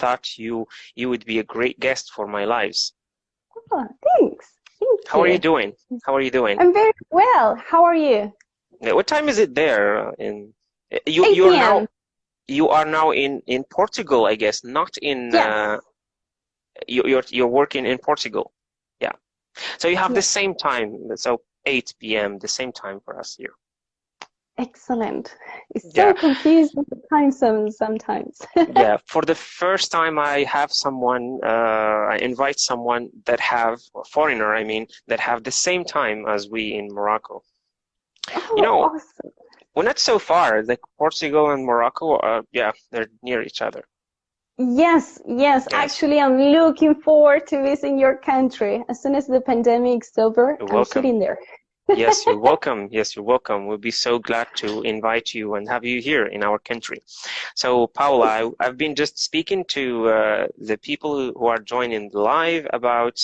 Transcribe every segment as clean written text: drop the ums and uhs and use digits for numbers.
thought you would be a great guest for my lives. Oh, thanks. Thank How are you. you doing? How are you doing? I'm very well. How are you? What time is it there? You 8 p.m. you are now in Portugal, I guess, not in Yes. you're working in Portugal. Yeah. So you have the Yes. same time. So 8 p.m. the same time for us here. Excellent. It's so Yeah. confused with the time zones sometimes. Yeah, for the first time I have someone, I invite someone that have, a foreigner, I mean, that have the same time as we in Morocco. You Oh, know, awesome. we're not so far, like Portugal and Morocco, yeah, they're near each other. Yes, yes. Yes, Actually, I'm looking forward to visit your country. As soon as the pandemic's over, you're I'm welcome. heading there. Yes, you're welcome. Yes, you're welcome. We'll be so glad to invite you and have you here in our country. So, Paula, I've been just speaking to the people who are joining live about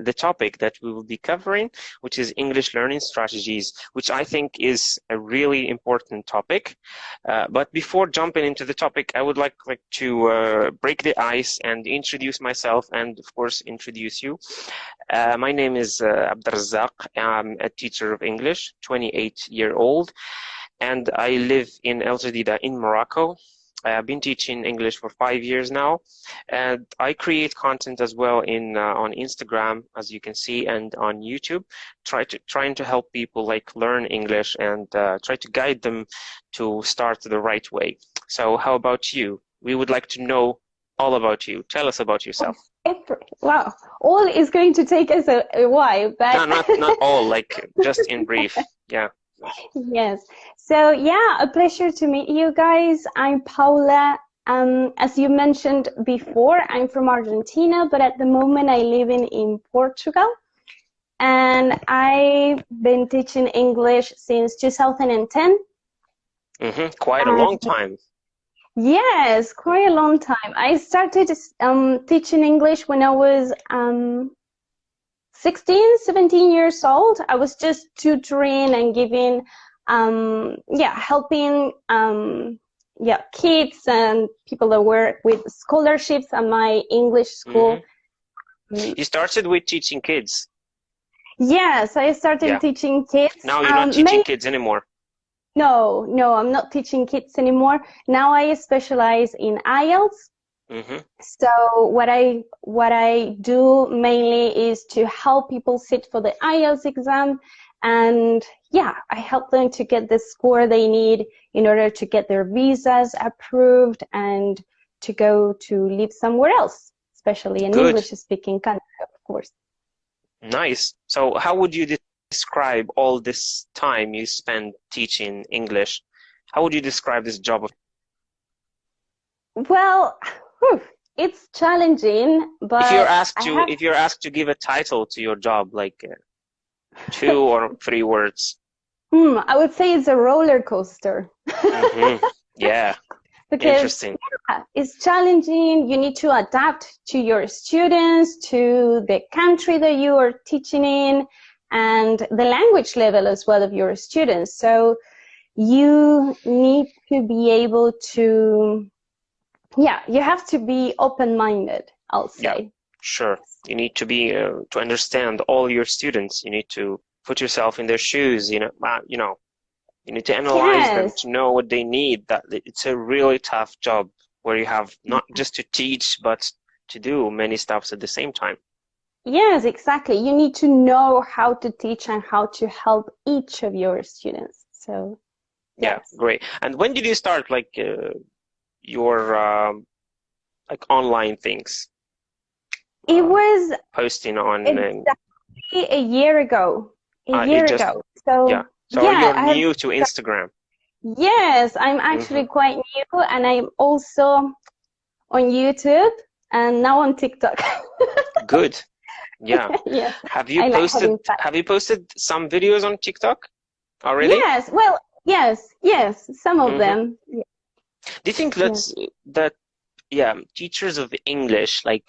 the topic that we will be covering, which is English learning strategies, which I think is a really important topic. But before jumping into the topic, I would like to break the ice and introduce myself and, of course, introduce you. My name is Abdrazak. I'm a teacher of English, 28-year-old, and I live in El Jadida in Morocco. I've been teaching English for 5 years now, and I create content as well on Instagram, as you can see, and on YouTube, trying to help people like learn English and try to guide them to start the right way. So how about you? We would like to know all about you. Tell us about yourself. Wow, all is going to take us a while, No, but not all, like just in brief. Yeah. yes. So yeah, a pleasure to meet you guys. I'm Paula. As you mentioned before, I'm from Argentina, but at the moment I live in Portugal. And I've been teaching English since 2010. Quite a long time. Yes, quite a long time. I started teaching English when I was 16, 17 years old. I was just tutoring and giving, helping, kids and people that were with scholarships at my English school. You started with teaching kids. Yes, I started teaching kids. Now you're not teaching kids anymore. No, I'm not teaching kids anymore. Now I specialize in IELTS. So what I do mainly is to help people sit for the IELTS exam, and I help them to get the score they need in order to get their visas approved and to go to live somewhere else, especially in English-speaking country, of course. Nice. So how would you describe all this time you spend teaching English? How would you describe this job? Well, it's challenging, but if you're asked to give a title to your job, like 2 or 3 words. I would say it's a roller coaster. Yeah. Because interesting. It's challenging. You need to adapt to your students, to the country that you are teaching in, and the language level as well of your students. So you need to be able to, you have to be open-minded, I'll say. Yeah, sure. You need to be to understand all your students. You need to put yourself in their shoes. You need to analyze them to know what they need. That it's a really tough job where you have not just to teach, but to do many stuffs at the same time. Yes, exactly. You need to know how to teach and how to help each of your students. So, yeah, great. And when did you start your like online things? It was posting on exactly a year ago. So you're new to Instagram. Yes, I'm actually quite new, and I'm also on YouTube and now on TikTok. Good. Yeah. Yes. Have you posted some videos on TikTok already? Yes. Well, yes, some of them. Yeah. Do you think that teachers of English, I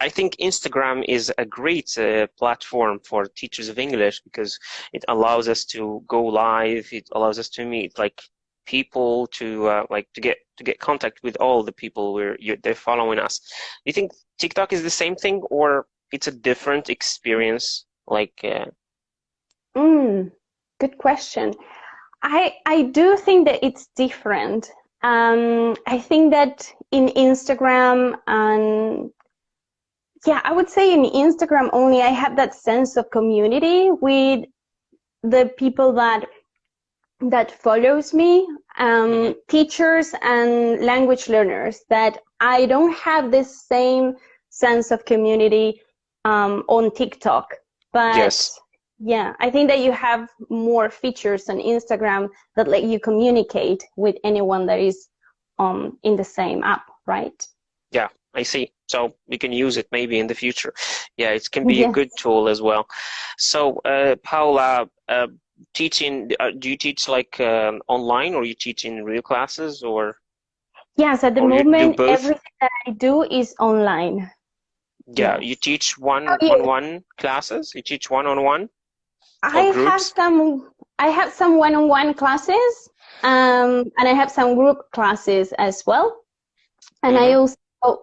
think Instagram is a great platform for teachers of English because it allows us to go live. It allows us to meet people to like to get contact with all the people they're following us. Do you think TikTok is the same thing, or it's a different experience? Like, good question. I do think that it's different. I think that in Instagram, and yeah, I would say in Instagram only, I have that sense of community with the people that follows me, teachers and language learners, that I don't have this same sense of community on TikTok. But yes. Yeah, I think that you have more features on Instagram that let you communicate with anyone that is in the same app, right? Yeah, I see. So we can use it maybe in the future. Yeah, it can be a good tool as well. So, Paula, teaching, do you teach like online, or you teach in real classes, or? Yes, at the moment, everything that I do is online. Yeah, you teach one-on-one classes? You teach one-on-one? I have some one-on-one classes, and I have some group classes as well. And I also,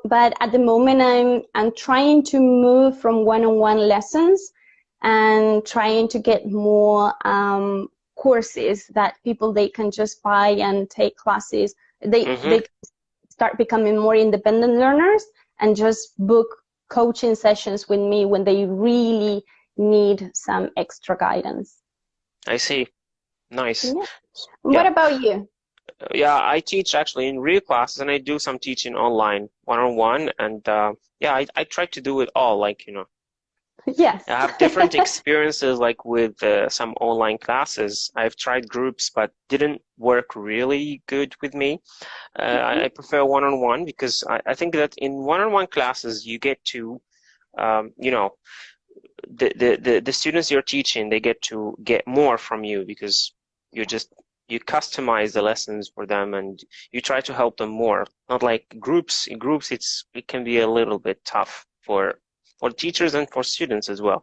but at the moment I'm trying to move from one-on-one lessons and trying to get more courses that they can just buy and take classes. They start becoming more independent learners and just book coaching sessions with me when they really need some extra guidance. I see. Nice. Yeah. What about you? Yeah, I teach actually in real classes, and I do some teaching online, one-on-one, and yeah, I try to do it all, like, you know. Yes. I have different experiences, like with some online classes. I've tried groups, but didn't work really good with me. I prefer one-on-one because I think that in one-on-one classes you get to, you know, the students you're teaching, they get to get more from you because you customize the lessons for them and you try to help them more. Not like groups. In groups, it can be a little bit tough for teachers and for students as well.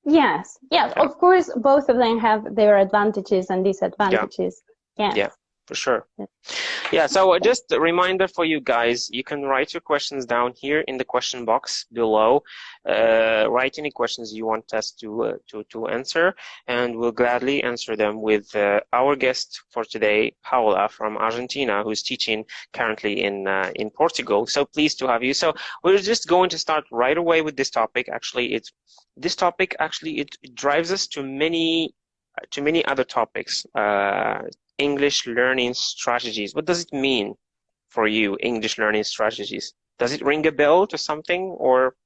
Yes, yes, yeah. Of course, both of them have their advantages and disadvantages. Yeah, yeah, for sure. Yeah, so just a reminder for you guys, you can write your questions down here in the question box below. Write any questions you want us to answer, and we'll gladly answer them with our guest for today, Paula from Argentina, who's teaching currently in Portugal. So pleased to have you. So we're just going to start right away with this topic. Actually, this topic it drives us to many other topics. English learning strategies. What does it mean for you, English learning strategies? Does it ring a bell to something, or?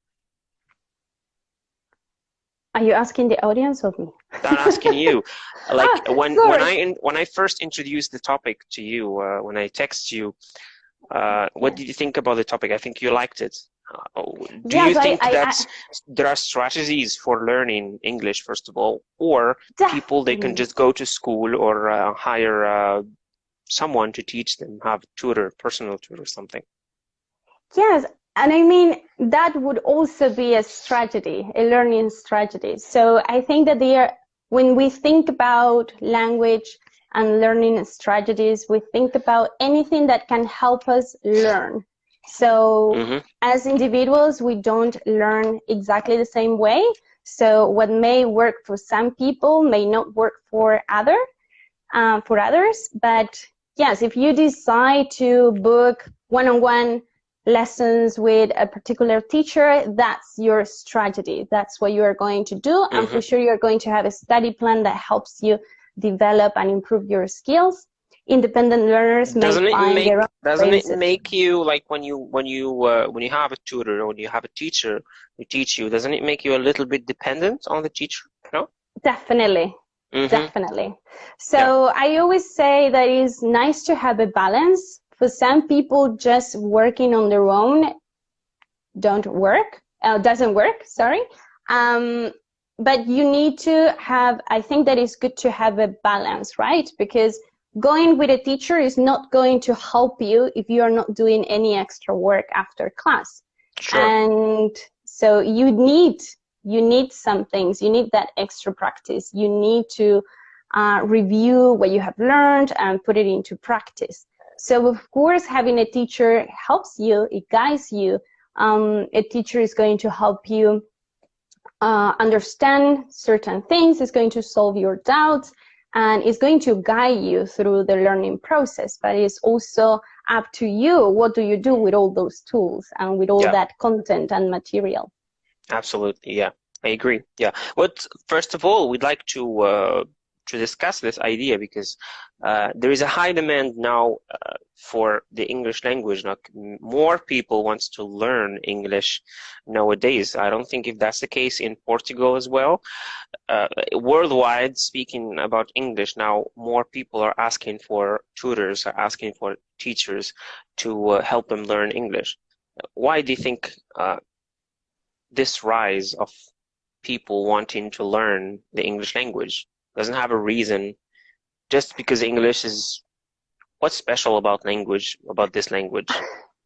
Are you asking the audience or me? I'm asking you. Like when I first introduced the topic to you, when I text you, what did you think about the topic? I think you liked it. Do you think that there are strategies for learning English, first of all, or people, they can just go to school or hire someone to teach them, have a tutor, personal tutor, something? Yes, and I mean, that would also be a strategy, a learning strategy. So I think that when we think about language and learning strategies, we think about anything that can help us learn. So as individuals, we don't learn exactly the same way. So what may work for some people may not work for others. But yes, if you decide to book one-on-one lessons with a particular teacher, that's your strategy. That's what you are going to do. And for sure, you're going to have a study plan that helps you develop and improve your skills. Independent learners may find their own Doesn't it make you, like when you have a tutor or when you have a teacher who teach you, doesn't it make you a little bit dependent on the teacher? No? Definitely. Definitely. So I always say that it's nice to have a balance. For some people, just working on their own doesn't work. Sorry. But you need to have, I think that it's good to have a balance, right? Because going with a teacher is not going to help you if you are not doing any extra work after class. Sure. And so you need some things. You need that extra practice. You need to review what you have learned and put it into practice. So of course, having a teacher helps you, it guides you. A teacher is going to help you understand certain things, is going to solve your doubts, and is going to guide you through the learning process. But it's also up to you. What do you do with all those tools and with all that content and material? Absolutely, yeah, I agree. Yeah. But first of all, we'd like to discuss this idea because there is a high demand now for the English language. Like, more people wants to learn English nowadays. I don't think if that's the case in Portugal as well. Worldwide, speaking about English now, more people are asking for tutors, are asking for teachers to help them learn English. Why do you think this rise of people wanting to learn the English language? Doesn't have a reason, just because English is, what's special about this language?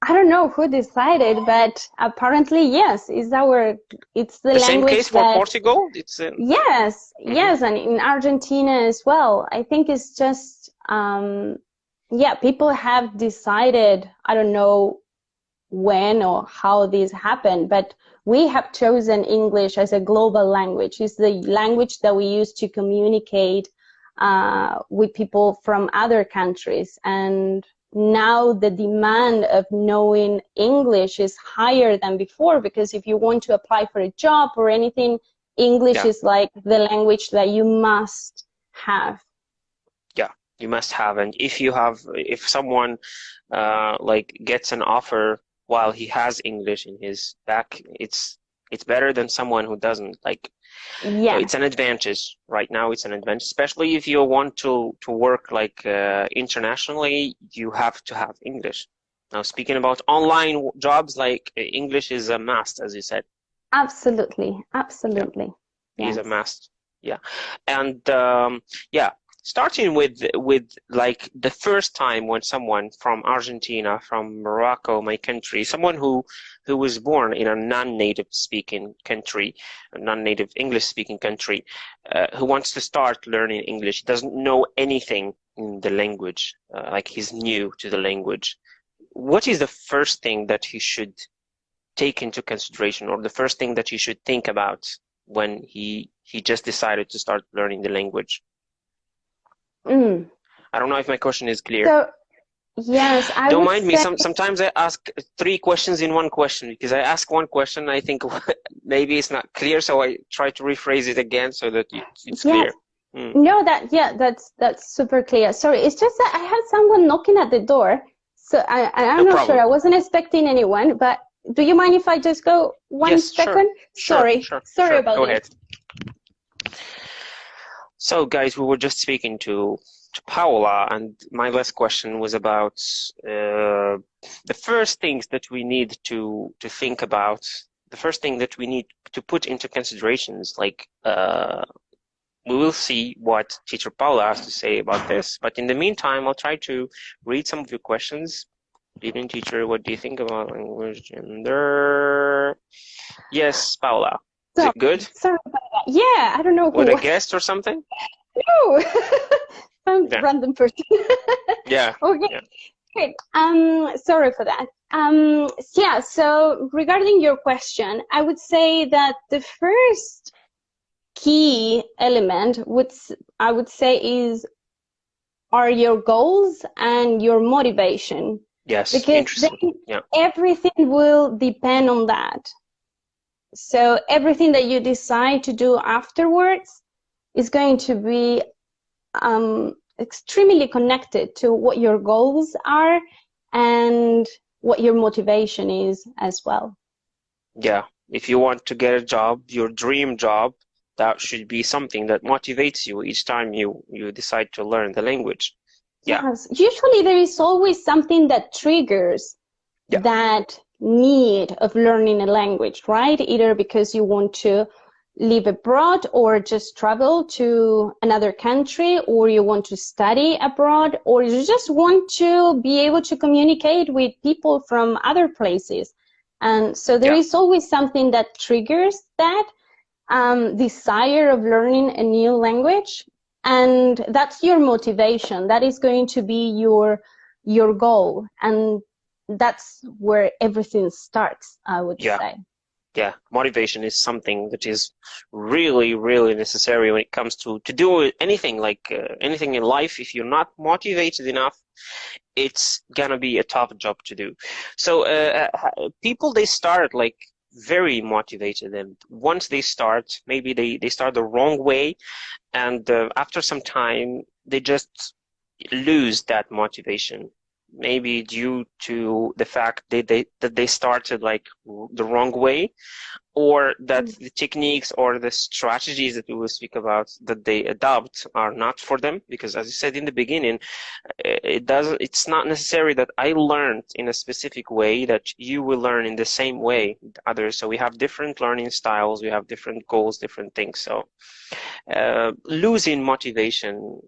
I don't know who decided, but apparently yes, it's the language. Same case for Portugal? Yes, yes, and in Argentina as well. I think it's just people have decided, I don't know when or how this happened, but we have chosen English as a global language. It's the language that we use to communicate with people from other countries. And now the demand of knowing English is higher than before, because if you want to apply for a job or anything, English is like the language that you must have. Yeah, you must have. And if someone gets an offer while he has English in his back, it's better than someone who doesn't. It's an advantage. Right now it's an advantage, especially if you want to work internationally. You have to have English. Now, speaking about online jobs, English is a must, as you said. Absolutely. Yeah. Is a must. Yeah. And starting with the first time when someone from Argentina, from Morocco, my country, someone who was born in a non-native speaking country, a non-native English speaking country, who wants to start learning English, doesn't know anything in the language, he's new to the language. What is the first thing that he should take into consideration, or the first thing that he should think about when he just decided to start learning the language? I don't know if my question is clear. So, yes, don't mind me. Sometimes I ask 3 questions in one question, because I ask one question, I think maybe it's not clear, so I try to rephrase it again so that it's clear. No, that's super clear. Sorry, it's just that I had someone knocking at the door, so I'm not sure. I wasn't expecting anyone, but do you mind if I just go one second? Sorry about Go ahead. So, guys, we were just speaking to Paula, and my last question was about the first things that we need to think about, the first thing that we need to put into considerations. We will see what teacher Paula has to say about this, but in the meantime, I'll try to read some of your questions. Good evening, teacher. What do you think about language gender? Yes, Paula. Is it good? Sorry about that. Yeah, I don't know who. With a guest or something? No. Some random person. Yeah. Okay. Yeah. Great. Sorry for that. So regarding your question, I would say that the first key element I would say are your goals and your motivation. Yes. Because then everything will depend on that. So everything that you decide to do afterwards is going to be extremely connected to what your goals are and what your motivation is as well. Yeah, if you want to get a job, your dream job, that should be something that motivates you each time you decide to learn the language. Yeah. Yes, usually there is always something that triggers that need of learning a language, right? Either because you want to live abroad or just travel to another country, or you want to study abroad, or you just want to be able to communicate with people from other places. And so there is always something that triggers that desire of learning a new language. And that's your motivation. That is going to be your goal. And that's where everything starts, I would say. Yeah, motivation is something that is really, really necessary when it comes to do anything, like anything in life. If you're not motivated enough, it's gonna be a tough job to do. So people, they start like very motivated, and once they start, maybe they start the wrong way, and after some time, they just lose that motivation. Maybe due to the fact that they started like the wrong way, or that the techniques or the strategies that we will speak about that they adopt are not for them. Because as you said in the beginning, it's not necessary that I learned in a specific way that you will learn in the same way others. So we have different learning styles, we have different goals, different things. So losing motivation,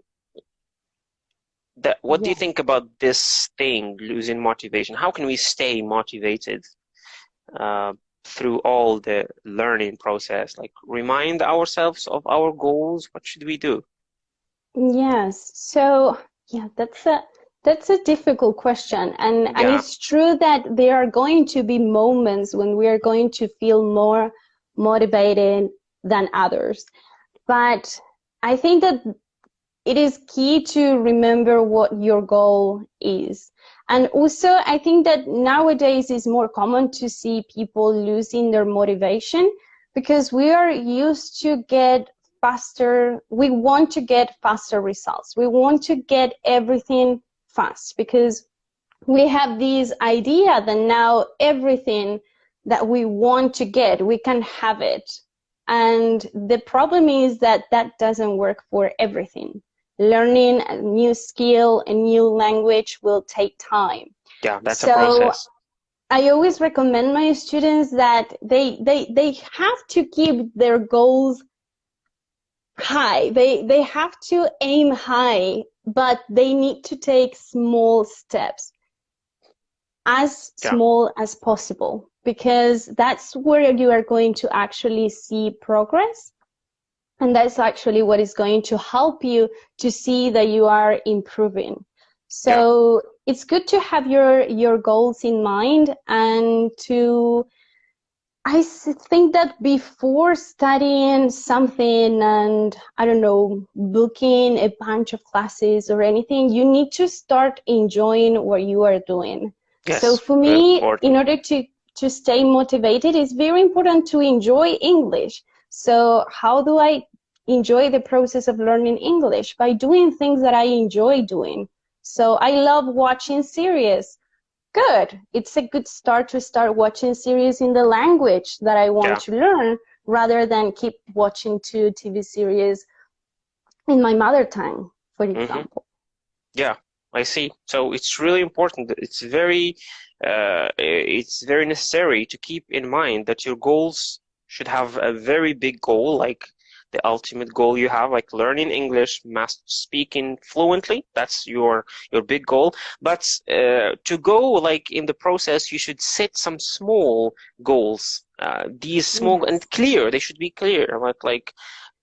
what do you think about this thing, losing motivation? How can we stay motivated through all the learning process? Like, remind ourselves of our goals. What should we do? Yes. So yeah, that's a difficult question, and it's true that there are going to be moments when we are going to feel more motivated than others, but I think that it is key to remember what your goal is. And also, I think that nowadays it's more common to see people losing their motivation because we are used to get faster. We want to get faster results. We want to get everything fast because we have this idea that now everything that we want to get, we can have it. And the problem is that that doesn't work for everything. Learning a new skill, a new language will take time. Yeah, that's a process. I always recommend my students that they have to keep their goals high. They have to aim high, but they need to take small steps, as small as possible, because that's where you are going to actually see progress. And that's actually what is going to help you to see that you are improving. So it's good to have your goals in mind, and I think that before studying something and, I don't know, booking a bunch of classes or anything, you need to start enjoying what you are doing. Yes, so for me, in order to stay motivated, it's very important to enjoy English. So how do I enjoy the process of learning English? By doing things that I enjoy doing. So I love watching series. Good. It's a good start to start watching series in the language that I want to learn, rather than keep watching 2 TV series in my mother tongue, for example. Yeah, I see. So it's really important. It's very necessary to keep in mind that your goals should have a very big goal, like the ultimate goal you have, like learning English, speaking fluently. That's your big goal. But to go like in the process, you should set some small goals. These small and clear. They should be clear. Like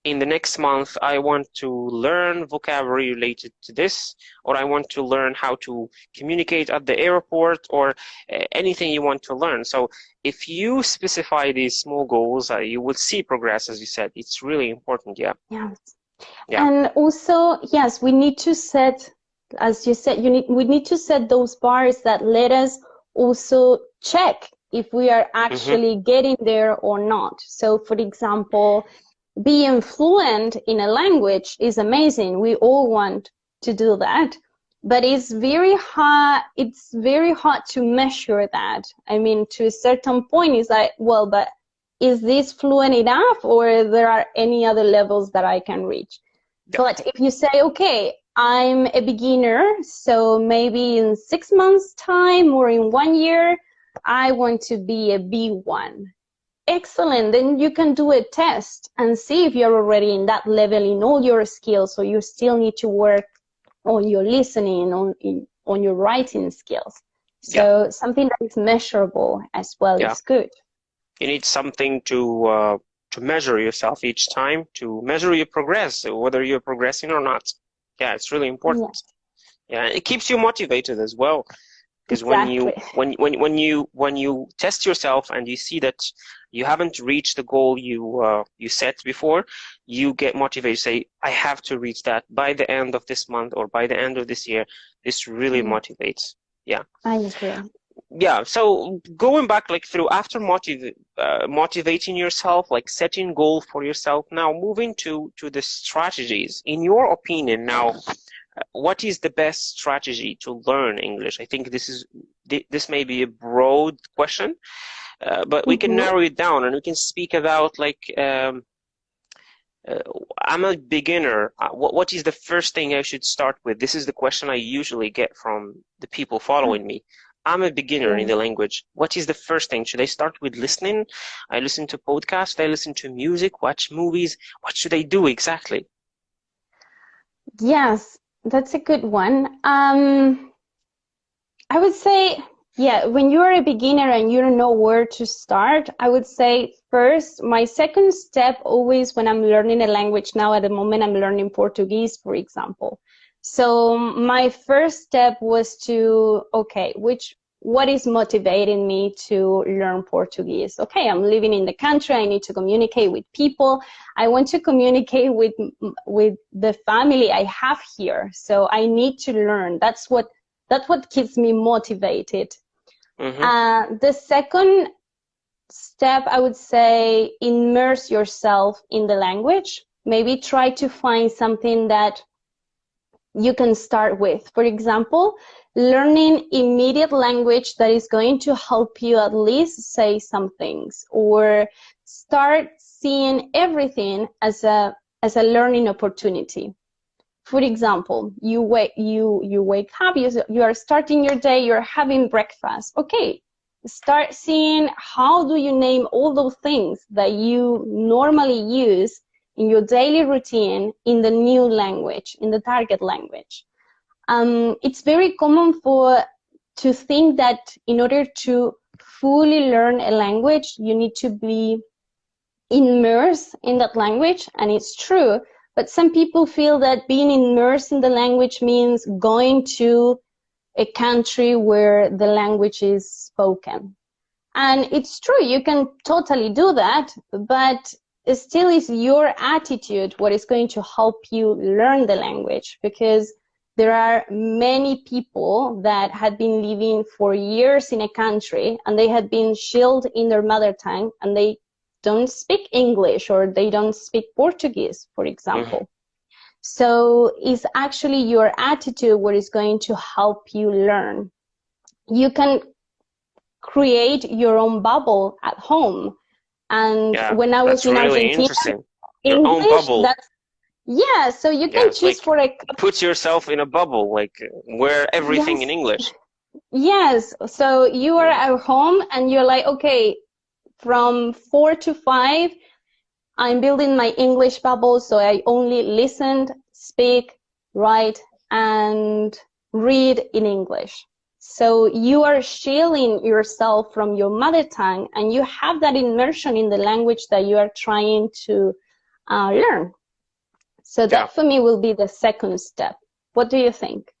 in the next month, I want to learn vocabulary related to this, or I want to learn how to communicate at the airport, or anything you want to learn. So if you specify these small goals, you will see progress, as you said. It's really important, yeah. And also, yes, we need to set, as you said, we need to set those bars that let us also check if we are actually getting there or not. So, for example, being fluent in a language is amazing. We all want to do that, but it's very hard. It's very hard to measure that. I mean, to a certain point, it's like, well, but is this fluent enough, or there are any other levels that I can reach? But if you say, okay, I'm a beginner, so maybe in 6 months' time or in 1 year, I want to be a B1. Excellent. Then you can do a test and see if you're already in that level in all your skills, or you still need to work on your listening, on your writing skills. So something that is measurable as well is good. You need something to measure yourself each time, to measure your progress, whether you're progressing or not. Yeah, it's really important. Yeah, it keeps you motivated as well. Because Exactly. when you test yourself and you see that you haven't reached the goal you set before, you get motivated. Say, I have to reach that by the end of this month or by the end of this year. This really motivates. Yeah. I agree. Yeah. So going back, like through after motivating yourself, like setting goal for yourself. Now moving to the strategies. In your opinion, now, what is the best strategy to learn English? I think this may be a broad question, but we can narrow it down and we can speak about like I'm a beginner. What is the first thing I should start with? This is the question I usually get from the people following me. I'm a beginner in the language. What is the first thing? Should I start with listening? I listen to podcasts. I listen to music, watch movies. What should I do exactly? Yes. That's a good one. I would say, yeah, when you're a beginner and you don't know where to start, I would say first, my second step always when I'm learning a language, now at the moment I'm learning Portuguese, for example. So my first step was to, okay, what is motivating me to learn Portuguese? Okay, I'm living in the country. I need to communicate with people. I want to communicate with the family I have here. So I need to learn. That's what keeps me motivated. The second step, I would say, immerse yourself in the language. Maybe try to find something that you can start with. For example, learning immediate language that is going to help you at least say some things, or start seeing everything as a learning opportunity. For example, you wake up, you are starting your day, you're having breakfast. Okay, start seeing how do you name all those things that you normally use in your daily routine in the new language, in the target language. It's very common to think that in order to fully learn a language, you need to be immersed in that language, and it's true. But some people feel that being immersed in the language means going to a country where the language is spoken. And it's true, you can totally do that, but it still is your attitude what is going to help you learn the language, because there are many people that had been living for years in a country and they had been skilled in their mother tongue and they don't speak English or they don't speak Portuguese, for example. So it's actually your attitude what is going to help you learn. You can create your own bubble at home. And when I was in Argentina, your own bubble. Yeah, so you can choose for a... Put yourself in a bubble, like where everything in English. Yes, so you are at home and you're like, okay, from 4 to 5, I'm building my English bubble, so I only listen, speak, write, and read in English. So you are shielding yourself from your mother tongue and you have that immersion in the language that you are trying to learn. So that for me will be the second step. What do you think?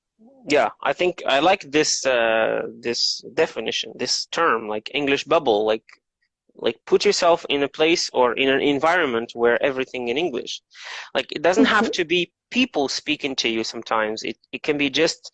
Yeah, I think I like this this definition, this term, like English bubble, like put yourself in a place or in an environment where everything in English. Like it doesn't have to be people speaking to you sometimes. It can be just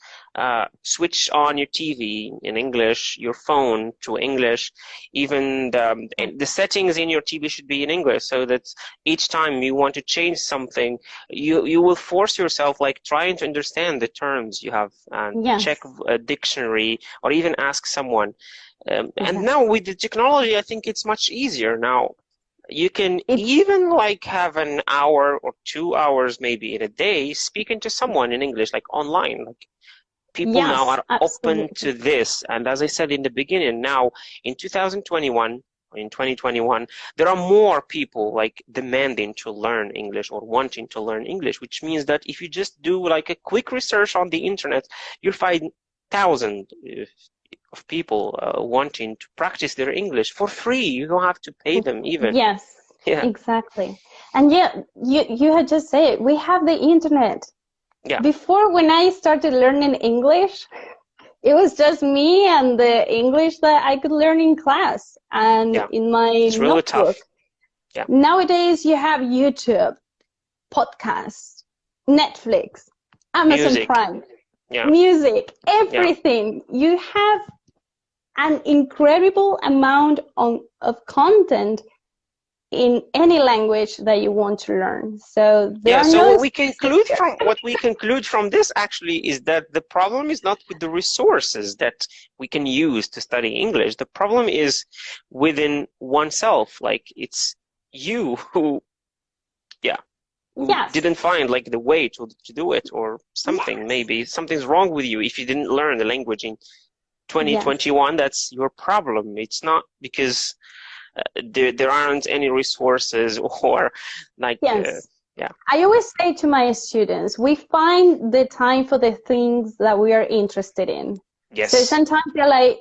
switch on your TV in English, your phone to English, even the settings in your TV should be in English, so that each time you want to change something, you will force yourself, like trying to understand the terms you have and check a dictionary or even ask someone. And now with the technology, I think it's much easier now. You can even like have an hour or 2 hours maybe in a day speaking to someone in English, like online. Like people now are open to this. And as I said in the beginning, now in 2021, in 2021, there are more people like demanding to learn English or wanting to learn English, which means that if you just do like a quick research on the internet, you'll find thousands of people wanting to practice their English for free. You don't have to pay them even. Yes, Yeah. Exactly. And yeah, you had just said we have the internet. Yeah. Before, when I started learning English, it was just me and the English that I could learn in class and Yeah. in my It's really notebook. tough. Yeah. Nowadays, you have YouTube, podcasts, Netflix, Amazon Music. Prime, Yeah. music, everything. You have an incredible amount of content in any language that you want to learn. So there are So no what we conclude from this actually is that the problem is not with the resources that we can use to study English. The problem is within oneself. Like, it's you who didn't find like the way to do it, or something. Maybe something's wrong with you if you didn't learn the language in 2021. That's your problem. It's not because there aren't any resources or like I always say to my students, we find the time for the things that we are interested in. Yes. So sometimes they're like,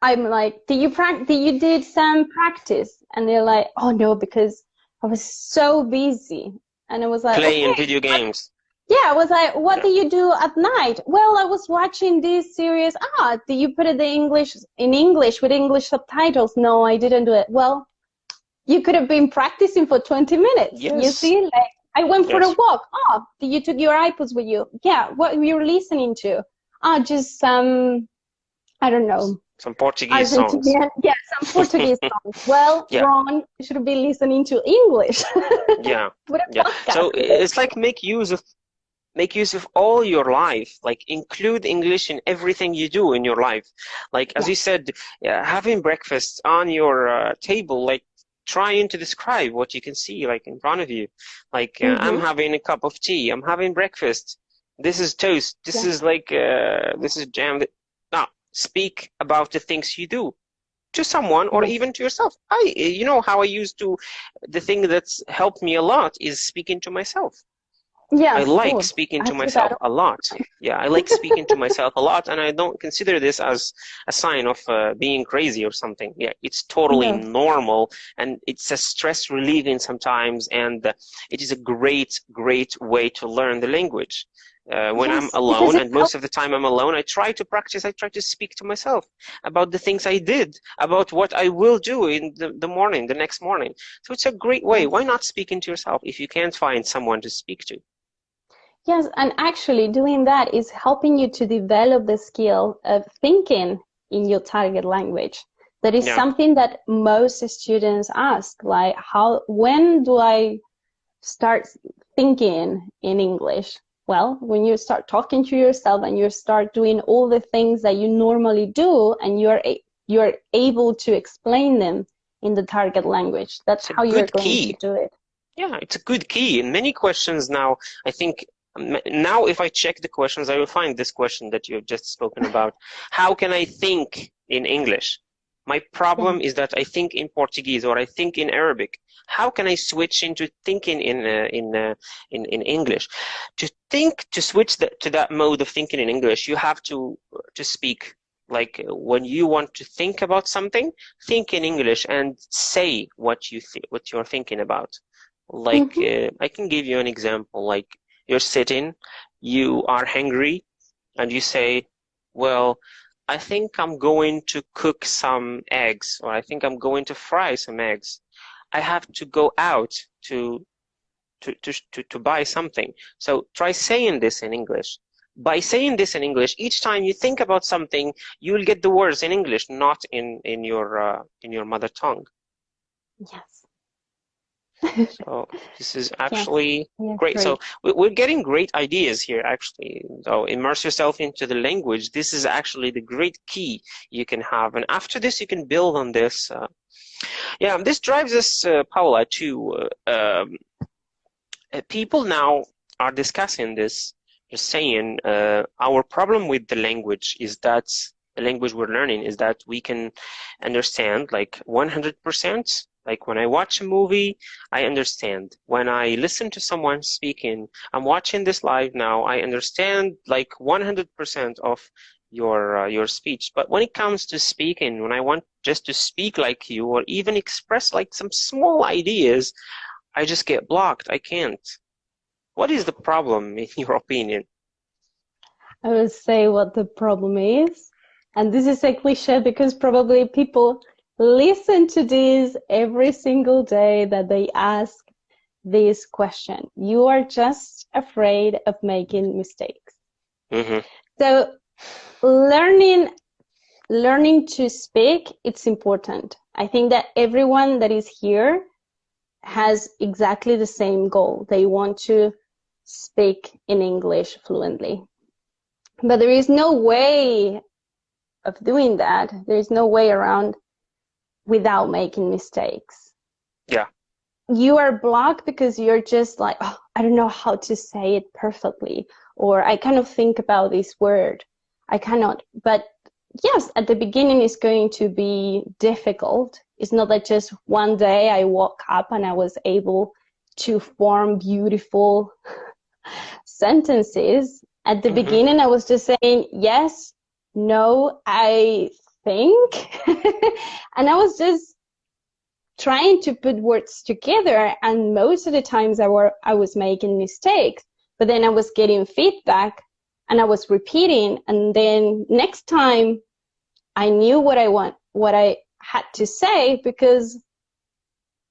I'm like, did you did some practice? And they're like, oh no, because I was so busy. And I was like, playing video games. I was like, what do you do at night? Well, I was watching this series. Did you put it in English with English subtitles? No, I didn't do it. Well, you could have been practicing for 20 minutes. Yes. You see, like, I went for a walk. Did you took your iPods with you? Yeah, what were you listening to? Just some, I don't know. Some Portuguese songs. Yeah, some Portuguese songs. Well, Ron, you should be listening to English. So it's like make use of all your life, like include English in everything you do in your life. Like, as you said, having breakfast on your table, like trying to describe what you can see like in front of you. Like, I'm having a cup of tea, I'm having breakfast, this is toast, this is like, this is jam. Now, speak about the things you do to someone, or even to yourself. You know how I used to, the thing that's helped me a lot is speaking to myself. I like speaking to myself a lot. I like speaking to myself a lot, and I don't consider this as a sign of being crazy or something. It's totally normal, and it's a stress relieving sometimes, and it is a great way to learn the language. When I'm alone, and most of the time I'm alone, I try to practice, I try to speak to myself about the things I did, about what I will do in the next morning. So it's a great way. Why not speaking to yourself if you can't find someone to speak to? Yes, and actually doing that is helping you to develop the skill of thinking in your target language. That is something that most students ask, like, when do I start thinking in English? Well, when you start talking to yourself and you start doing all the things that you normally do, and you're able to explain them in the target language. That's how you're going to do it. Yeah, it's a good key. In many questions now, I think, now if I check the questions, I will find this question that you have just spoken about. How can I think in English? My problem is that I think in Portuguese, or I think in Arabic. How can I switch into thinking in English? To switch to that mode of thinking in English, you have to speak. Like, when you want to think about something, think in English and say what you're thinking about. Like, I can give you an example. Like, you're sitting, you are hungry, and you say, well, I think I'm going to cook some eggs, or I think I'm going to fry some eggs. I have to go out to buy something. So try saying this in English. By saying this in English, each time you think about something, you will get the words in English, not in your mother tongue. Yes. So this is actually great. So we're getting great ideas here, actually. So immerse yourself into the language. This is actually the great key you can have. And after this, you can build on this. This drives us, Paula, to people now are discussing this, just saying our problem with the language is that the language we're learning is that we can understand like 100%. Like, when I watch a movie, I understand. When I listen to someone speaking, I'm watching this live now, I understand like 100% of your speech. But when it comes to speaking, when I want just to speak like you or even express like some small ideas, I just get blocked. I can't. What is the problem in your opinion? I would say what the problem is, and this is a cliche because probably people listen to this every single day that they ask this question. You are just afraid of making mistakes. Mm-hmm. So learning to speak, it's important. I think that everyone that is here has exactly the same goal. They want to speak in English fluently. But there is no way of doing that. There is no way around without making mistakes. Yeah. You are blocked because you're just like, oh, I don't know how to say it perfectly, or I cannot think about this word. I cannot. But yes, at the beginning it's going to be difficult. It's not that just one day I woke up and I was able to form beautiful sentences. At the beginning I was just saying yes, no, I think. And I was just trying to put words together, and most of the times I was making mistakes, but then I was getting feedback and I was repeating, and then next time I knew what I had to say because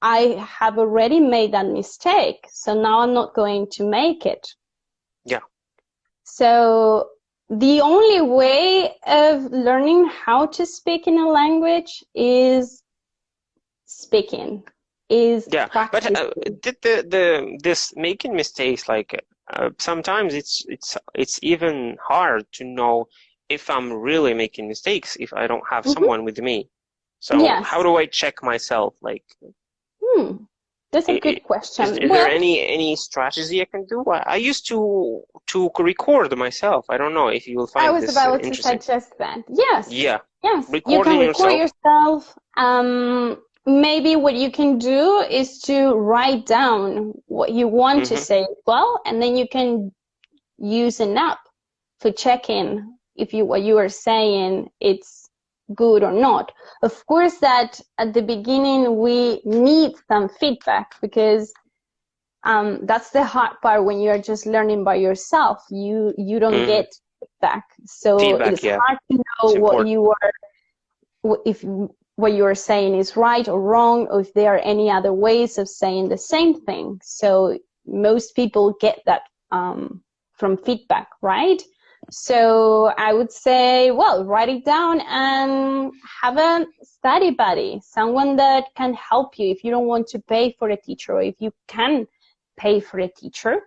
I have already made that mistake, so now I'm not going to make it. Yeah. So the only way of learning how to speak in a language is speaking, is practicing. But this making mistakes, like sometimes it's even hard to know if I'm really making mistakes if I don't have someone with me. So how do I check myself? Like, that's a good question. Is there any strategy I can do? I used to record myself. I don't know if you will find this interesting. I was about to suggest that. Yes. Yeah. Yes. You can record yourself. Maybe what you can do is to write down what you want to say as well, and then you can use an app for checking if what you are saying it's good or not. Of course that at the beginning we need some feedback, because that's the hard part when you are just learning by yourself. You don't get feedback, so it's hard to know what you are saying is right or wrong, or if there are any other ways of saying the same thing. So most people get that from feedback, right? So I would say, well, write it down and have a study buddy, someone that can help you if you don't want to pay for a teacher, or if you can pay for a teacher.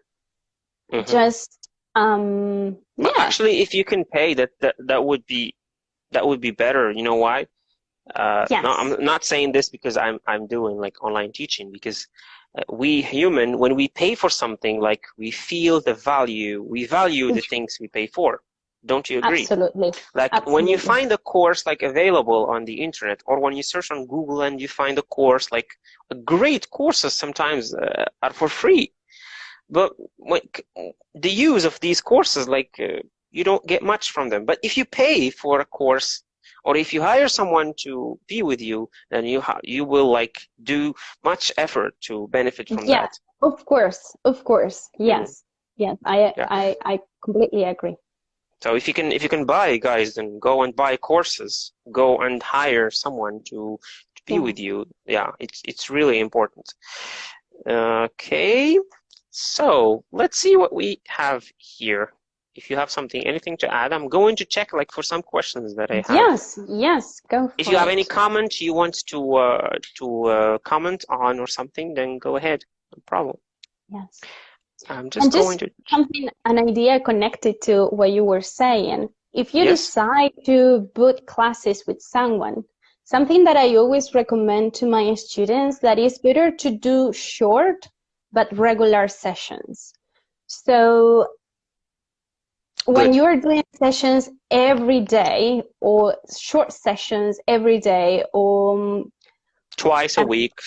Just actually, if you can pay, that would be better. You know why? Yes. No, I'm not saying this because I'm doing like online teaching, because we human, when we pay for something, like we feel the value, we value the things we pay for. Don't you agree? Absolutely. Like when you find a course like available on the internet, or when you search on Google and you find a course, like great courses sometimes are for free, but the use of these courses, like you don't get much from them. But if you pay for a course, or if you hire someone to be with you, then you will like do much effort to benefit from that. Of course, yes, yes, I completely agree. So if you can buy, guys, then go and buy courses. Go and hire someone to be with you. Yeah, it's really important. Okay, so let's see what we have here. If you have anything to add, I'm going to check like for some questions that I have. Yes, go for it. If you have any comment you want to comment on or something, then go ahead. No problem. Yes. I'm just going to an idea connected to what you were saying. If you decide to book classes with someone, something that I always recommend to my students, that is better to do short but regular sessions. So when you are doing sessions every day, or short sessions every day, or twice a week,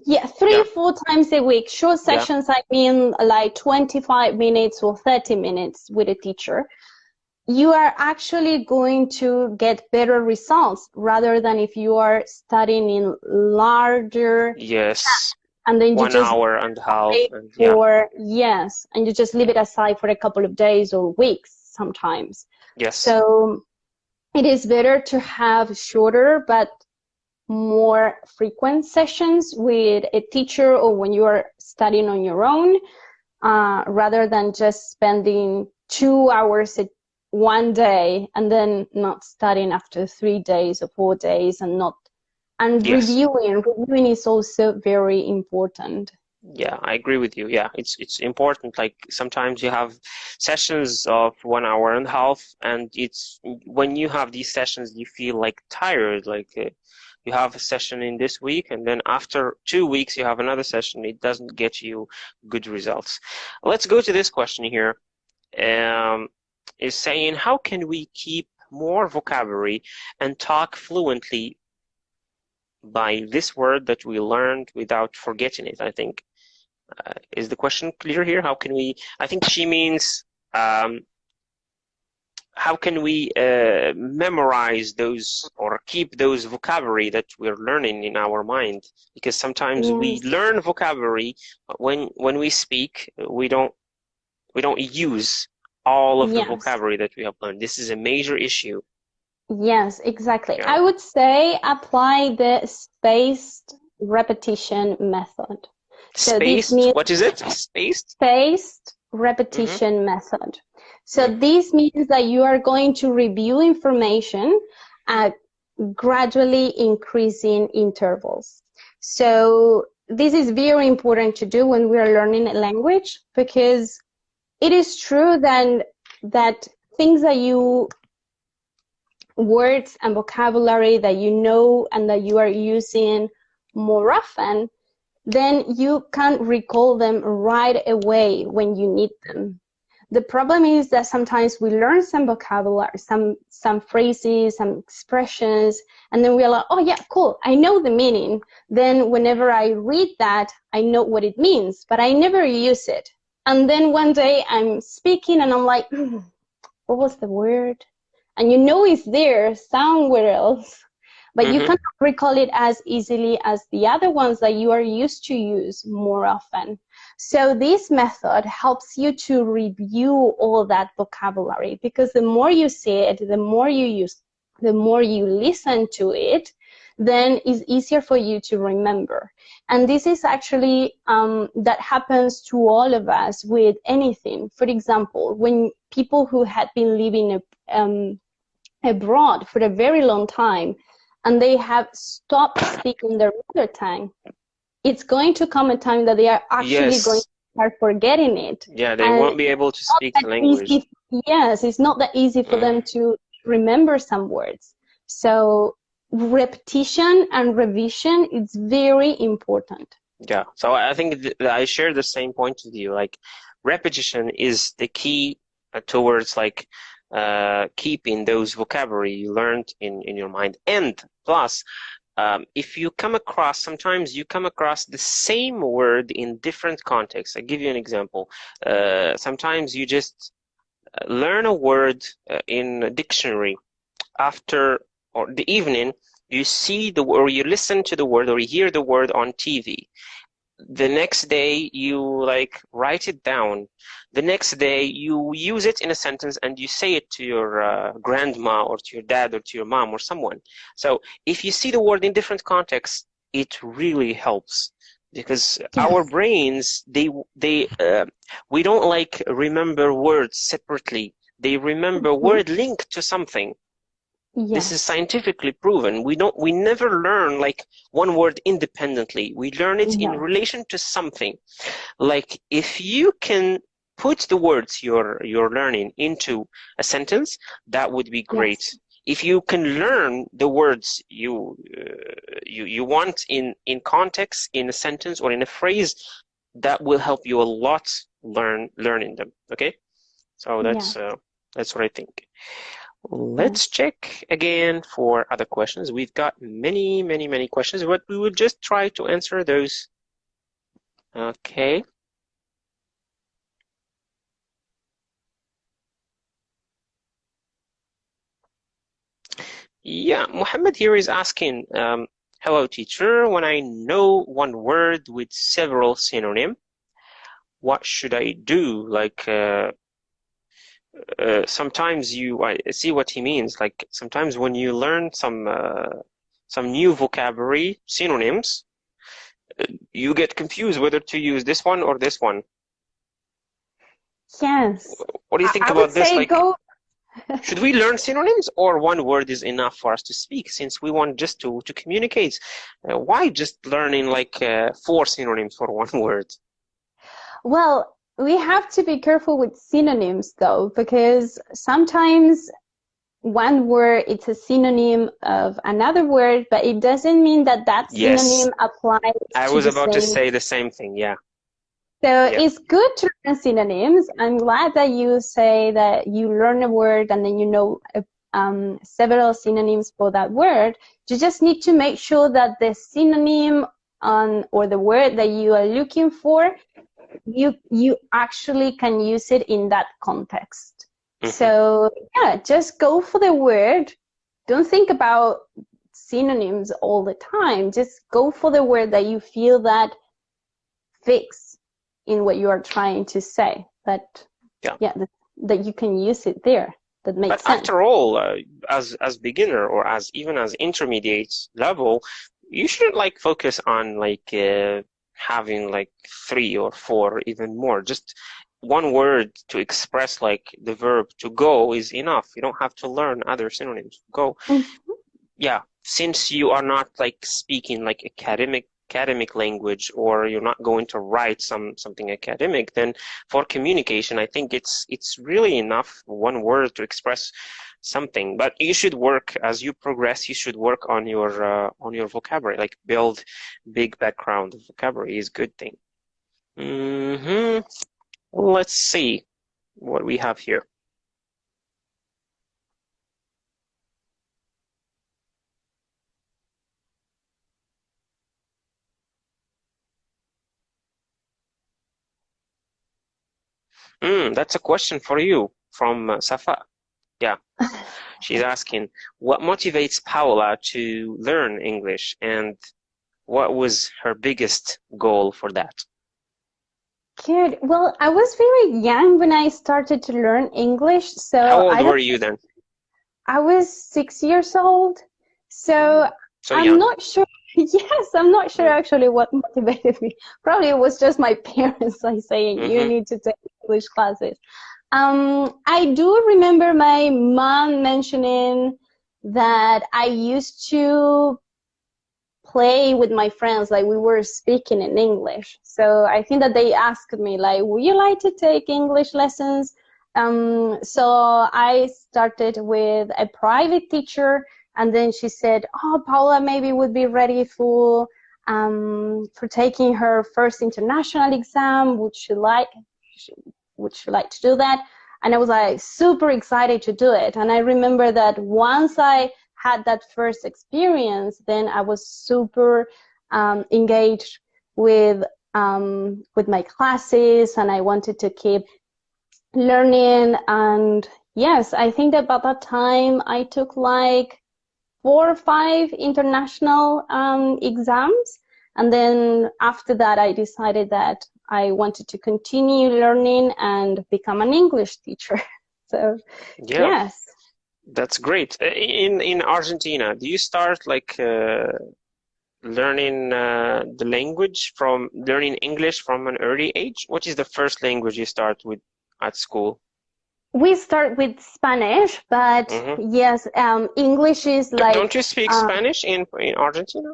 3-4 times a week. Short sessions, I mean like 25 minutes or 30 minutes with a teacher. you are actually going to get better results rather than if you are studying in larger, Yes, and then you 1 just hour and a half, and yeah. for, yes, and you just leave it aside for a couple of days or weeks sometimes. Yes. So it is better to have shorter but more frequent sessions with a teacher or when you are studying on your own, rather than just spending 2 hours one day and then not studying after 3 days or 4 days and not, and Yes. reviewing is also very important. Yeah, I agree with you. Yeah, it's important. Like sometimes you have sessions of 1 hour and a half, and it's when you have these sessions, you feel like tired. Like you have a session in this week, and then after 2 weeks you have another session. It doesn't get you good results. Let's go to this question here. Is saying, how can we keep more vocabulary and talk fluently by this word that we learned without forgetting it? I think. Is the question clear here? How can we, I think she means, how can we memorize those or keep those vocabulary that we're learning in our mind? Because sometimes we learn vocabulary, but when we speak, we don't use all of the vocabulary that we have learned. This is a major issue. Yes, exactly. Yeah. I would say apply the spaced repetition method. So Spaced, this means what is it? Spaced? Spaced repetition method. So this means that you are going to review information at gradually increasing intervals. So this is very important to do when we are learning a language, because it is true that things that you, words and vocabulary that you know and that you are using more often, then you can't recall them right away when you need them. The problem is that sometimes we learn some vocabulary, some phrases, some expressions, and then we're like, oh yeah, cool, I know the meaning. Then whenever I read that, I know what it means, but I never use it. And then one day I'm speaking and I'm like, what was the word? And you know it's there somewhere else, but you cannot recall it as easily as the other ones that you are used to use more often. So this method helps you to review all that vocabulary, because the more you say it, the more you use, the more you listen to it, then it's easier for you to remember. And this is actually, that happens to all of us with anything. For example, when people who had been living abroad for a very long time, and they have stopped speaking their mother tongue, it's going to come a time that they are actually going to start forgetting it. Yeah, they won't be able to speak the language. Yes, it's not that easy for them to remember some words. So repetition and revision is very important. Yeah, so I think I share the same point with you. Like, repetition is the key towards like keeping those vocabulary you learned in your mind. And plus, if you come across, sometimes you come across the same word in different contexts. I'll give you an example. Sometimes you just learn a word in a dictionary. After or the evening, you see the or you listen to the word or you hear the word on TV. The next day you like write it down. The next day you use it in a sentence and you say it to your grandma or to your dad or to your mom or someone. So if you see the word in different contexts, it really helps, because our brains, we don't like remember words separately. They remember word linked to something. This is scientifically proven. We never learn like one word independently. We learn it in relation to something. Like if you can put the words you're learning into a sentence, that would be great. If you can learn the words you want in context, in a sentence or in a phrase, that will help you a lot learning them. Okay, so that's what I think. Let's check again for other questions. We've got many, many, many questions, but we will just try to answer those. Okay. Yeah, Muhammad here is asking, hello teacher, when I know one word with several synonyms, what should I do? Like, sometimes I see what he means. Like sometimes when you learn some new vocabulary, synonyms, you get confused whether to use this one or this one. Yes. What do you think I would about this? say Like, go. should we learn synonyms or one word is enough for us to speak since we want just to communicate? Why just learning like 4 synonyms for one word? Well, we have to be careful with synonyms though, because sometimes one word it's a synonym of another word, but it doesn't mean that that Yes, synonym applies I to was the about to same. say the same thing. Yeah, So yeah. it's good to learn synonyms. I'm glad that you say that you learn a word and then you know several synonyms for that word. You just need to make sure that the synonym or the word that you are looking for, you actually can use it in that context. So yeah, just go for the word. Don't think about synonyms all the time. Just go for the word that you feel that fits in what you are trying to say. That that you can use it there. That makes sense. But after all, as beginner or as even as intermediate level, you shouldn't like focus on like having like 3 or 4, even more. Just one word to express like the verb to go is enough. You don't have to learn other synonyms. Go. Yeah, since you are not like speaking like academic language, or you're not going to write something academic, then for communication, I think it's really enough one word to express something. But you should work as you progress. You should work on your vocabulary, like build big background of vocabulary is a good thing. Let's see what we have here. That's a question for you from Safa. Yeah, she's asking, what motivates Paula to learn English, and what was her biggest goal for that? Good. Well, I was very young when I started to learn English, so How old were you then? I was 6 years old, so I'm young. not sure. Yes, I'm not sure actually what motivated me. Probably it was just my parents like saying you need to take English classes. I do remember my mom mentioning that I used to play with my friends, like we were speaking in English. So I think that they asked me like, would you like to take English lessons? So I started with a private teacher, and then she said, oh, Paula maybe would be ready for taking her first international exam. Would she like to do that? And I was like super excited to do it. And I remember that once I had that first experience, then I was super engaged with my classes, and I wanted to keep learning. And yes, I think that about that time I took like 4 or 5 international exams, and then after that I decided that I wanted to continue learning and become an English teacher. So yes. That's great. In Argentina, do you start like learning the language from learning English from an early age? What is the first language you start with at school? We start with Spanish, but yes, English is like. Don't you speak Spanish in Argentina?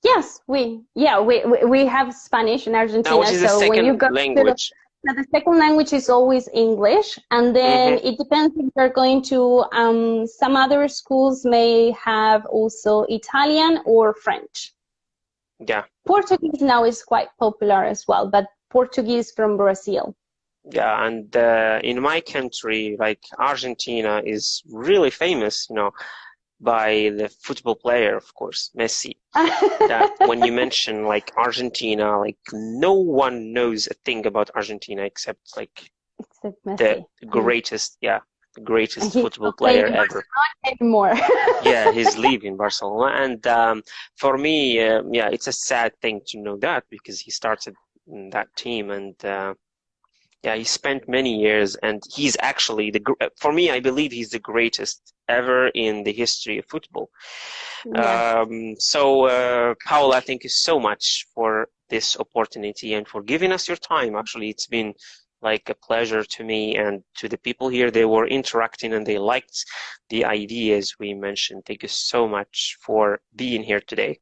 Yes, we have Spanish in Argentina. Now, what is the second language? The second language is always English, and then it depends if you're going to, some other schools may have also Italian or French. Yeah. Portuguese now is quite popular as well, but Portuguese from Brazil. Yeah, and in my country, like Argentina is really famous, by the football player, of course, Messi. That when you mention like Argentina, like no one knows a thing about Argentina except like Messi. the greatest, the greatest He's football not playing player in ever. Barcelona anymore. Yeah, he's leaving Barcelona, and for me, yeah, it's a sad thing to know that because he started in that team, and yeah, he spent many years, and he's actually for me, I believe he's the greatest ever in the history of football. Yeah. So, Paula, thank you so much for this opportunity and for giving us your time. Actually, it's been like a pleasure to me and to the people here. They were interacting and they liked the ideas we mentioned. Thank you so much for being here today.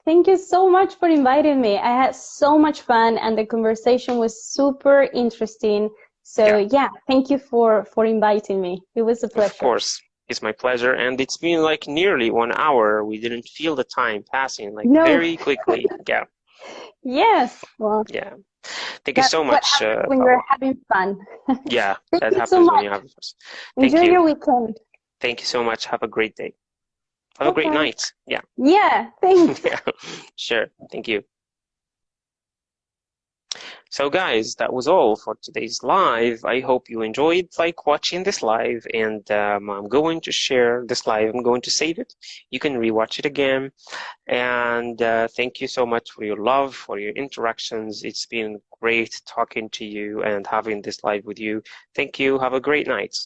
Thank you so much for inviting me. I had so much fun and the conversation was super interesting. So yeah, thank you for inviting me. It was a pleasure. Of course. It's my pleasure. And it's been like nearly 1 hour. We didn't feel the time passing like very quickly. Yeah. Yes. Well, yeah. Thank you so much. When you're having fun. Yeah, that happens so when you have fun. Enjoy your weekend. Thank you so much. Have a great day. Have a great night. Yeah. Yeah, thanks. Yeah, sure. Thank you. So guys, that was all for today's live. I hope you enjoyed like watching this live, and I'm going to share this live. I'm going to save it. You can rewatch it again. And thank you so much for your love, for your interactions. It's been great talking to you and having this live with you. Thank you. Have a great night.